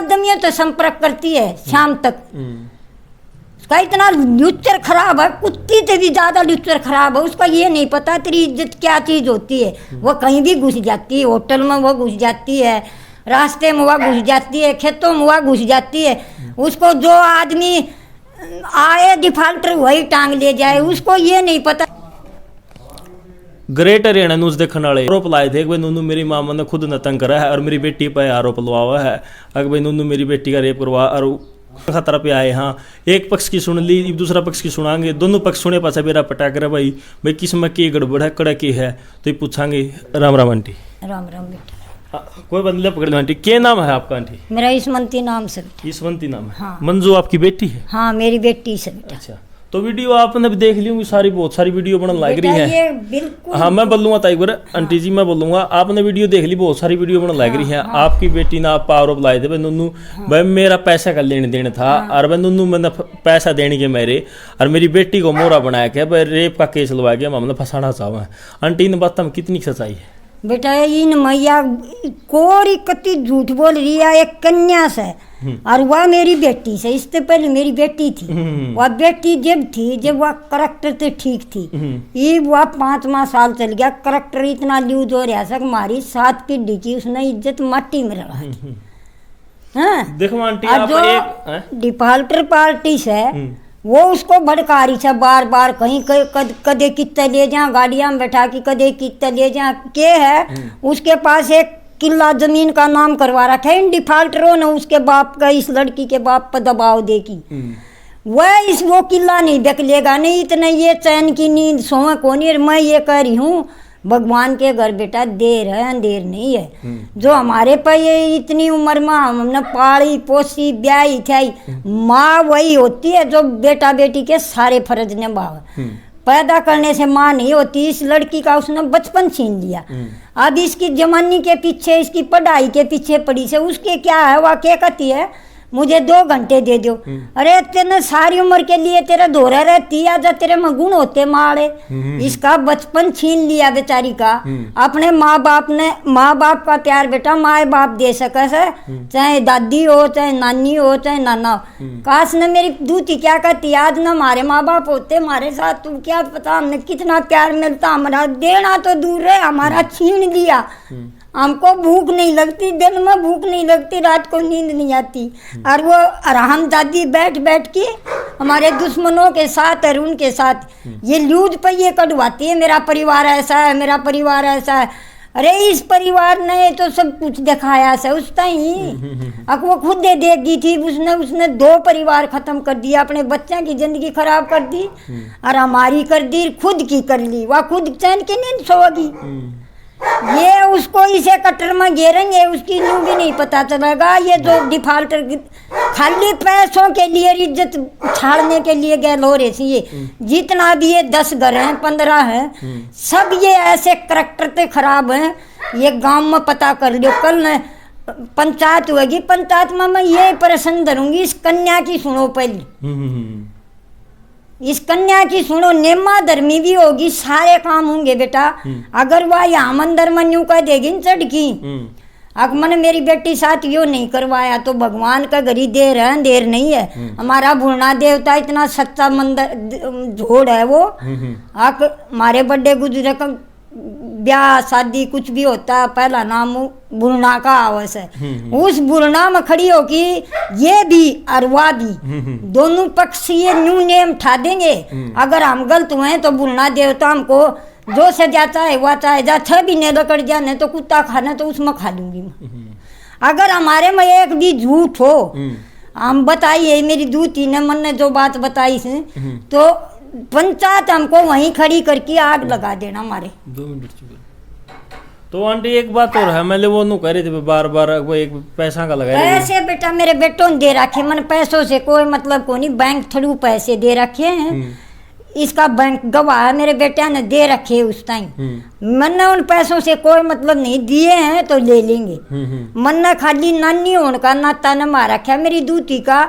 आदमियों तो संपर्क करती है शाम तक। उसका इतना ल्यूचर खराब है, कुत्ती से भी ज्यादा ल्यूचर खराब है। उसका ये नहीं पता तेरी इज्जत क्या चीज होती है। वो कहीं भी घुस जाती है, होटल में वो घुस जाती है, रास्ते में वह घुस जाती है, खेतों में वह घुस जाती है। उसको जो आदमी आए डिफाल्टर वही टांग ले जाए, उसको ये नहीं पता। ग्रेट हरियाणा न्यूज देखने वाले आरोप लाए थे कि भाई नूनू मेरी मामा ने खुद न तंग करा है और मेरी बेटी पर आरोप लगा हुआ है कि भाई नूनू मेरी बेटी का रेप करवा, और खतरा पे आए। हाँ, एक पक्ष की सुन ली, दूसरा पक्ष की सुनाएंगे, दोनों पक्ष सुने पास मेरा पटा कर भाई किस में की गड़बड़ है, कड़ा की है, तो ये पूछांगे। राम राम आंटी। राम राम बेटा। कोई बदले पकड़ लो आंटी। क्या नाम है आपका आंटी? मेरा ईसवंती नाम से। ईसवंती नाम है। हाँ। मंजू आपकी बेटी है? हाँ, मेरी बेटी से बेटा। अच्छा, तो वीडियो आपने भी देख ली होंगी सारी, बहुत सारी वीडियो बनने लग रही है। ये बिल्कुल। हाँ, मैं बोलूंगा ताई बार आंटी जी, मैं बोलूंगा आपने वीडियो देख ली, बहुत सारी वीडियो बनने लग रही है। आपकी बेटी ने आप आरोप लाए थे भाई नूनू भाई मेरा पैसा का लेने देने था, और भाई नूनू मैंने पैसा देने के मेरे और मेरी बेटी को मोहरा बनाया के भाई रेप का केस लगा के हमने फंसाना चाहा। आंटी इन बात में कितनी सच्चाई है? बेटा इन मैया कोरी कति झूठ बोल रही है। एक कन्या से और वह मेरी बेटी से, इससे पहले मेरी बेटी थी। वह बेटी जब थी, जब वह करैक्टर तो ठीक थी, ये वह 5वां साल चल गया, करैक्टर इतना लूज हो रहा सक हमारी 7 पीढ़ी की उसने इज्जत माटी में रखा थी। हाँ, देखो आंटी और आप जो एक डिफाल्टर पार्टी से वो उसको भड़का रही है बार बार, कहीं कदे कितने ले जा गाड़ियां में बैठा के, कदे कितने ले जा के है। उसके पास एक किला जमीन का नाम करवा रखा है इन डिफाल्टरों ने, उसके बाप का, इस लड़की के बाप पर दबाव देगी। वह इस वो किला नहीं बेच लेगा, नहीं इतने ये चैन की नींद सोए को नहीं। मैं ये कह रही हूँ भगवान के घर बेटा देर है अंधेर नहीं है। जो हमारे पर ये इतनी उम्र में हमने पाली पोसी ब्याही थी, माँ वही होती है जो बेटा बेटी के सारे फर्ज निभावे। पैदा करने से माँ नहीं होती। इस लड़की का उसने बचपन छीन लिया। अब इसकी जवानी के पीछे, इसकी पढ़ाई के पीछे पड़ी से उसके क्या है, वह क्या कहती है मुझे 2 घंटे दे दो। अरे तेने सारी उम्र के लिए तेरा धोरा रहती है, जा तेरे में गुण होते मारे। इसका बचपन छीन लिया बेचारी का। अपने माँ बाप का प्यार बेटा माँ बाप दे सके से, चाहे दादी हो, चाहे नानी हो, चाहे नाना हो। काश ने मेरी दूती क्या कहती, आज ना हमारे माँ बाप होते हमारे साथ, तू क्या पता हमने कितना प्यार मिलता। हमारा देना तो दूर है, हमारा छीन लिया। हमको भूख नहीं लगती, दिन में भूख नहीं लगती, रात को नींद नहीं आती। और वो आराम दादी बैठ बैठ के हमारे दुश्मनों के साथ और उनके साथ ये लूज पे ये कटवाती है, मेरा परिवार ऐसा है, मेरा परिवार ऐसा है। अरे इस परिवार ने तो सब कुछ दिखाया से उस टाइम। अब वो खुद दे देगी थी, उसने 2 परिवार खत्म कर दिया, अपने बच्चों की जिंदगी खराब कर दी और हमारी कर दी, खुद की कर ली। वह खुद चैन की नींद सोगी। ये उसको इसे कटर में घेरेंगे, उसकी न्यू भी नहीं पता चलेगा। ये जो डिफाल्टर खाली पैसों के लिए इज्जत छाड़ने के लिए गए हो रहे थे। ये जितना भी ये 10 घर हैं 15 हैं, सब ये ऐसे करैक्टर ते खराब हैं। ये गांव में पता कर लियो, कल पंचायत होगी, पंचायत में मैं ये प्रश्न धरूंगी, इस कन्या की सुनो पहले, इस कन्या की सुनो। नेमा धर्मी भी होगी, सारे काम होंगे बेटा। अगर वह यहाँ मंदिर में यूं कह देगी चढ़की, अब मैंने मेरी बेटी साथ यो नहीं करवाया तो भगवान का घड़ी देर है अंधेर नहीं है। हमारा भूलना देवता इतना सच्चा मंदिर झोड़ है वो। हमारे बड़े गुजरे का ब्याह शादी कुछ भी होता, पहला नाम बुलना का आवश्य है। उस बुलना में खड़ी हो कि ये भी और वह भी दोनों पक्ष ये न्यू नेम ठा देंगे। अगर हम गलत हुए तो बुलना देवता हमको जो सजा चाहे वह चाहे, जा 6 भी ने लकड़ जाने तो कुत्ता खाना तो उसमें खा लूंगी मैं। अगर हमारे में एक भी झूठ हो, हम बताइए मेरी दूती ने मन ने जो बात बताई से, तो पंचायत हमको वहीं खड़ी करके आग लगा देना हमारे। 2 मिनट तो आंटी एक बात और है, मैंने वो कह रहे थे बार बार वो एक पैसा का लगाया। पैसे बेटा मेरे बेटों ने दे रखे, मन पैसों से कोई मतलब को नहीं, बैंक थ्रू पैसे दे रखे हैं। इसका बैंक गवाह मेरे बेटे ने दे रखे उस टाइम। मैंने उन पैसों से कोई मतलब नहीं, दिए हैं तो ले लेंगे। मैंने खाली नानी होने का नाता नमा रखा मेरी दूती का,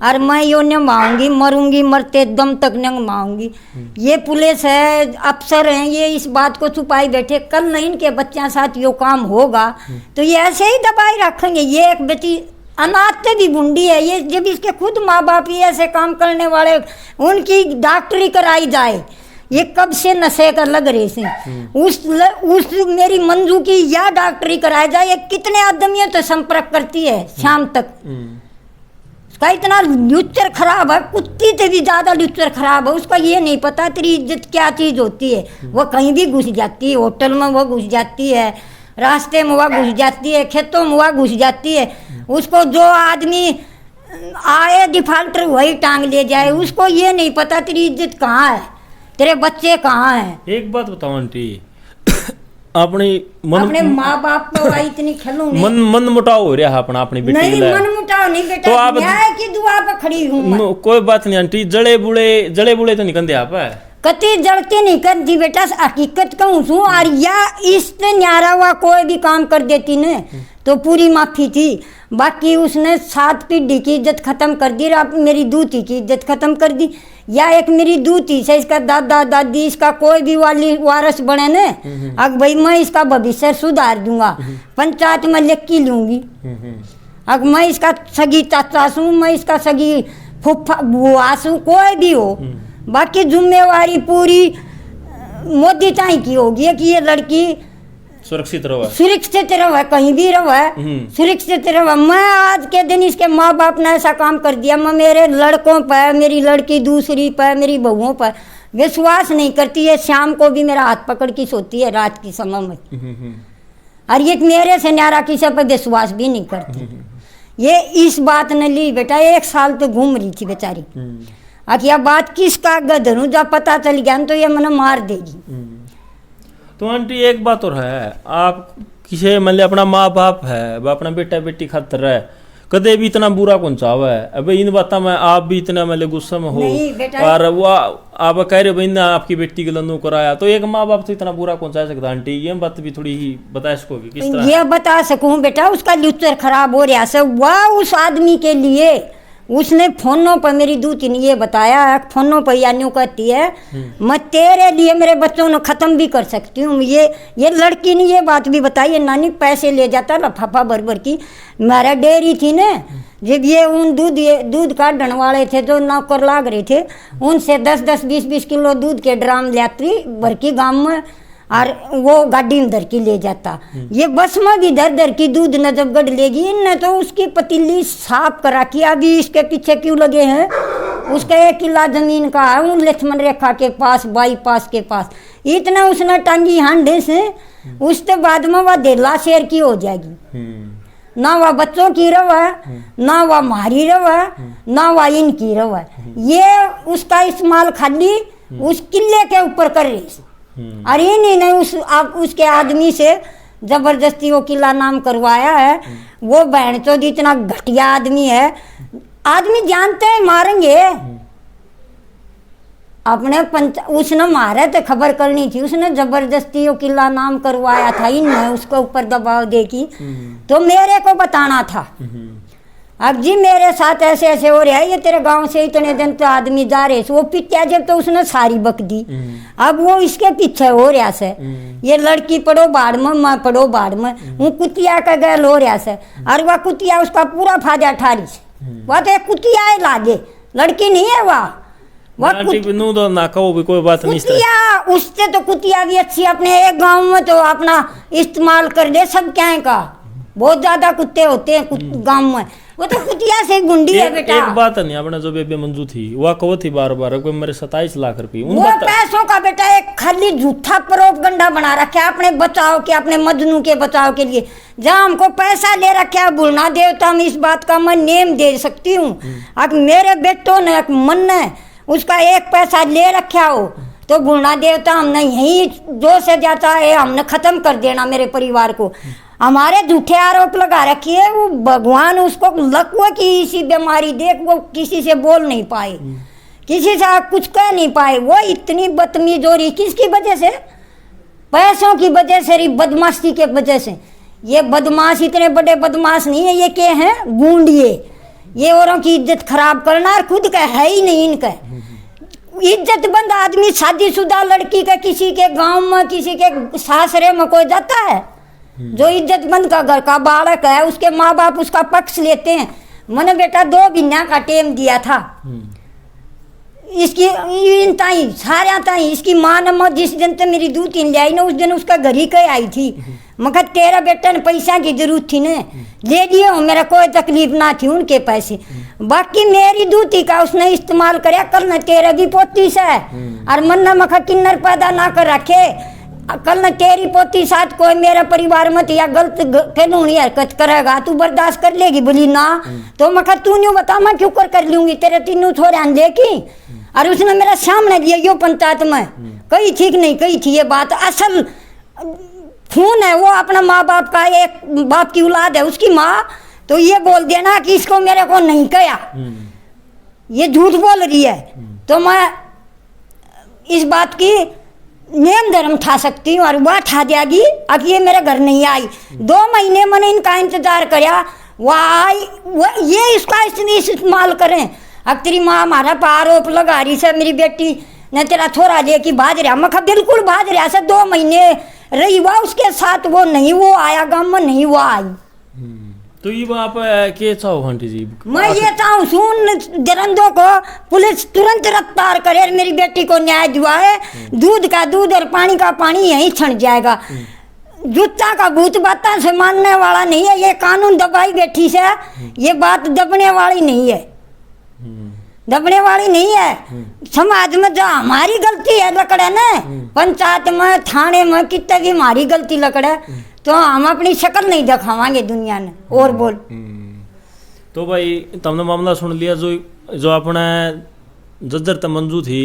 और मैं यो निभाऊंगी, मरूंगी, मरते दम तक निभाऊंगी। ये पुलिस है, अफसर हैं, ये इस बात को छुपाई बैठे, कल नहीं इनके बच्चों साथ यो काम होगा तो ये ऐसे ही दबाई रखेंगे। ये एक बेटी अनाथ से भी बुंडी है ये। जब इसके खुद माँ बाप ही ऐसे काम करने वाले, उनकी डॉक्टरी कराई जाए, ये कब से नशे कर लग रहे से। उस मेरी मंजू की या डॉक्टरी कराई जाए, ये कितने आदमियों तो संपर्क करती है शाम तक। उसका इतना ल्यूचर खराब है, कुत्ती से भी ज्यादा ल्यूचर खराब है। उसका ये नहीं पता तेरी इज्जत क्या चीज होती है। वो कहीं भी घुस जाती है, होटल में वो घुस जाती है, रास्ते में वह घुस जाती है, खेतों में वह घुस जाती है। उसको जो आदमी आए डिफाल्टर वही टांग ले जाए। उसको ये नहीं पता तेरी इज्जत कहाँ है, तेरे बच्चे कहाँ हैं। एक बात बताओ आंटी, अपने माँ बाप तो इतनी खेलूं मन मुटाव हो रहा है अपनी बेटी नहीं, मन मुटाव नहीं बेटा, तो आप न्याय की दुआ पे खड़ी हूँ। कोई बात नहीं आंटी, जड़े बुड़े तो नहीं कंदे आप कति जड़ती नहीं करती बेटा, हकीकत कहूँ छू। और या इससे न्यारा हुआ कोई भी काम कर देती ने तो पूरी माफी थी। बाकी उसने 7 पीढ़ी की इज्जत खत्म कर दी, मेरी दूती की इज्जत खत्म कर दी। या एक मेरी दूती से इसका दादा दादी इसका कोई भी वारस बने ने, अब भाई मैं इसका भविष्य सुधार दूंगा, पंचायत में लिख की लूंगी। अब मैं इसका सगी चाचा हूँ, मैं इसका सगी फुफ्फा बुआ हूँ, कोई भी हो। बाकी जिम्मेवारी पूरी मोदी चाई की होगी कि ये लड़की सुरक्षित रहे, कहीं भी रहे, सुरक्षित रहे। मैं आज के दिन इसके माँ बाप ने ऐसा काम कर दिया, मैं मेरे लड़कों पर, मेरी लड़की दूसरी पर, मेरी बहुओं पर विश्वास नहीं करती है। शाम को भी मेरा हाथ पकड़ के सोती है रात की समय में, और ये मेरे से न्यारा किसी पर विश्वास भी नहीं करती। ये इस बात ने ली बेटा, 1 साल तो घूम रही थी बेचारी। यह बात किसका गधरू जब पता चल गया तो ये मैंने मार देगी। तो आंटी एक बात और है, आप किसी मतलब अपना माँ बाप है, वह अपना बेटा बेटी खातर है, कदे भी इतना बुरा कौन चाहवा है। अब इन बातों में आप भी इतना मतलब गुस्सा में हो, और वो आप कह रहे भाई ना आपकी बेटी के लन्नू कराया, तो एक माँ बाप तो इतना बुरा कौन चाह सकता। आंटी ये बात भी थोड़ी ही बता सकोगे किस तरह? ये बता सकूं बेटा, उसका ल्यूचर खराब हो रहा है। वह उस आदमी के लिए उसने फोनों पर, मेरी दूती ने ये बताया है, फोनों पर यानी कहती है मैं तेरे लिए मेरे बच्चों ने खत्म भी कर सकती हूँ। ये लड़की ने ये बात भी बताई है, नानी पैसे ले जाता लफाफा भर की। मेरा डेयरी थी ना, जब ये उन दूध काटने वाले थे जो नौकर लाग रहे थे, उनसे 10-10, 20-20 किलो दूध के ड्राम लाती भर की गाँव में, और वो गाड़ी में धर के ले जाता। ये बस में भी धर की दूध न जब गढ़ लेगी इनने तो उसकी पतीली साफ करा की। अभी इसके पीछे क्यों लगे हैं, उसका 1 किला जमीन का है उन लक्ष्मण रेखा के पास, बाईपास के पास। इतना उसने टांगी हांडे से, उसके बाद में वह देला शेर की हो जाएगी। ना वह बच्चों की रवा, ना वह मारी रवा, ना वह इनकी रवा। ये उसका इस्तेमाल खाली उस किले के ऊपर कर रही। अरे नहीं उसके आदमी से जबरदस्ती वो किला नाम करवाया है। वो बहन चोद इतना घटिया आदमी है, आदमी जानते हैं मारेंगे। अपने उसने मारे तो खबर करनी थी, उसने जबरदस्ती वो किला नाम करवाया था, इनने उसको ऊपर दबाव देगी तो मेरे को बताना था। अब जी मेरे साथ ऐसे ऐसे हो रहा है, ये तेरे गांव से इतने दिन तो आदमी जा रहे, वो पित्या जब तो उसने सारी बक दी। अब वो इसके पीछे हो रहा से, ये लड़की पढ़ो बाढ़ में, मैं पढ़ो बाढ़ में, वो कुतिया का गैल हो रहा से, और वह कुतिया उसका पूरा फायदा उठा रही से। वह तो एक कुतिया है लागे, लड़की नहीं है वह कोई बात नहीं। कुतिया उससे तो कुतिया भी अच्छी, अपने एक गाँव में तो अपना इस्तेमाल कर दे सब क्या का। बहुत ज्यादा कुत्ते होते हैं गाँव में, वो तो कुतिया से गुंडी है बेटा। एक बात नहीं, अपने जो बेबे मंजू थी वह कहो थी बार कोई मेरे 27 लाख रुपए वो पैसों का बेटा एक खाली झूठा प्रोपगंडा बना रखा है अपने बचाव के, अपने मजनू के बचाव के लिए। जहाँ हमको पैसा ले रखा है भूलना देवता, हम इस बात का मैं नेम दे सकती हूँ। अब मेरे बेटों ने एक मन है उसका 1 पैसा ले रखा हो तो भूलना देवता हमने यही जो से जाता है हमने खत्म कर देना मेरे परिवार को। हमारे झूठे आरोप लगा रखी है, वो भगवान उसको लकवा की इसी बीमारी देख, वो किसी से बोल नहीं पाए, किसी से कुछ कह नहीं पाए। वो इतनी बदतमीज हो रही किसकी वजह से? पैसों की वजह से, बदमाशी के वजह से। ये बदमाश इतने बड़े बदमाश नहीं है, ये क्या है गूंडिए, ये औरों की इज्जत खराब करना और खुद का है ही नहीं इनका। इज्जतमंद आदमी शादीशुदा लड़की का किसी के गांव में किसी के सासरे में कोई जाता है? जो इज्जतमंद का घर का बालक है उसके माँ बाप उसका पक्ष लेते हैं। मैंने बेटा 2 महीना का टाइम दिया था इसकी इन ताई सारे ताई। इसकी माँ ने मैं जिस दिन तो मेरी दूध ले आई ना उस दिन उसका घर ही कहीं आई थी। मगर तेरा बेटा ने पैसा की जरूरत थी ने ले लिए हो, मेरा कोई तकलीफ ना थी उनके पैसे। बाकी मेरी दूती का उसने इस्तेमाल कराया। कल न तेरा भी पोती से और मन न मखा किन्नर पैदा ना कर रखे। कल न तेरी पोती साथ कोई मेरा परिवार मत या गलत कानूनी हरकत करेगा तू बर्दाश्त कर लेगी? बोली ना। तो मखा तू नहीं बता मैं क्यों कर लूंगी? तेरे तीनों थोड़े आंधे की। और उसने मेरा सामने दिया यो पंचायत में कही ठीक नहीं कही थी ये बात। असल खून है वो अपना माँ बाप का, एक बाप की औलाद है उसकी माँ। तो ये बोल देना कि इसको मेरे को नहीं कहा, ये झूठ बोल रही है। तो मैं इस बात की नियम धर्म ठा सकती हूँ और वह ठा देगी। अब ये मेरे घर नहीं आई। 2 महीने मैंने इनका इंतजार कराया, वह आई ये इसका इस्तेमाल करें। अब तेरी माँ हमारा पर आरोप लगा रही से मेरी बेटी ने तेरा थोड़ा दे कि भाज रहा। मैं बिल्कुल भाज रहा से 2 महीने रही हुआ उसके साथ, वो नहीं वो आया गाँव में नहीं वो आई। तो ये आप के चाहो आंटी जी? मैं ये चाहूँ सुन दरंदों को पुलिस तुरंत गिरफ्तार करे, मेरी बेटी को न्याय दिवाए। दूध का दूध और पानी का पानी यहीं छन जाएगा। जूता का भूत बातें से मानने वाला नहीं है। ये कानून दबाई बैठी से, ये बात दबने वाली नहीं है, दबने वाली नहीं है। समाज में जो हमारी गलती है लकड़े ने, पंचायत में थाने में कितने भी हमारी गलती लकड़े, तो हम अपनी शक्ल नहीं दिखावांगे दुनिया ने। और बोल। तो भाई तुमने मामला सुन लिया। जो अपने जज्जर तक मंजू थी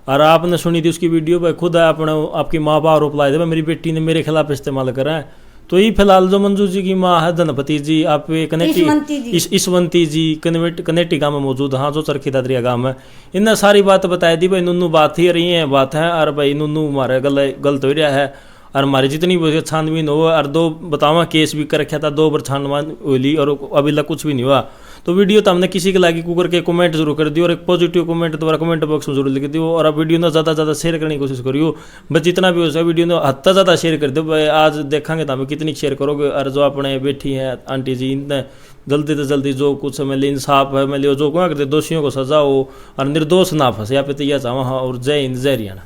और आपने सुनी थी उसकी वीडियो पर खुद अपने आपकी माँ बाप आरोप लाए थे मेरी बेटी ने मेरे खिलाफ इस्तेमाल करा है। तो ये फिलहाल जो मंजू जी की माँ है धनपति जी, आप ईसवंती जी कनेटी गाँव में मौजूद, हाँ जो चरखी दादरिया गाँव में, इनने सारी बात बताई दी। भाई नुनू बात ही रही है बात है और भाई नुनू हमारे गलत हो रहा है और हमारी जितनी छानबीन हो और 2 बतावा केस भी कर रखा था, 2 बार छानबीन हुई और अभी तक कुछ भी नहीं हुआ। तो वीडियो तो हमने किसी के लागी कुकर के कमेंट जरूर कर दियो और एक पॉजिटिव कमेंट दोबारा कमेंट बॉक्स में जरूर लिख दियो और अब वीडियो ना ज़्यादा से ज़्यादा शेयर करने की कोशिश करियो। बस जितना भी हो सके वीडियो ने हद तक ज़्यादा शेयर कर दो। भाई आज देखेंगे तो हमें कितनी शेयर करोगे। और जो अपने बैठी हैं आंटी जी, इनने जल्दी से जल्दी जो कुछ मेरे इंसाफ है, मैं जो कहूँ दोषियों को सजा हो और निर्दोष ना फंसे, यहाँ पे तो यह चाहूँ। और जय हिंद जय हरियाणा।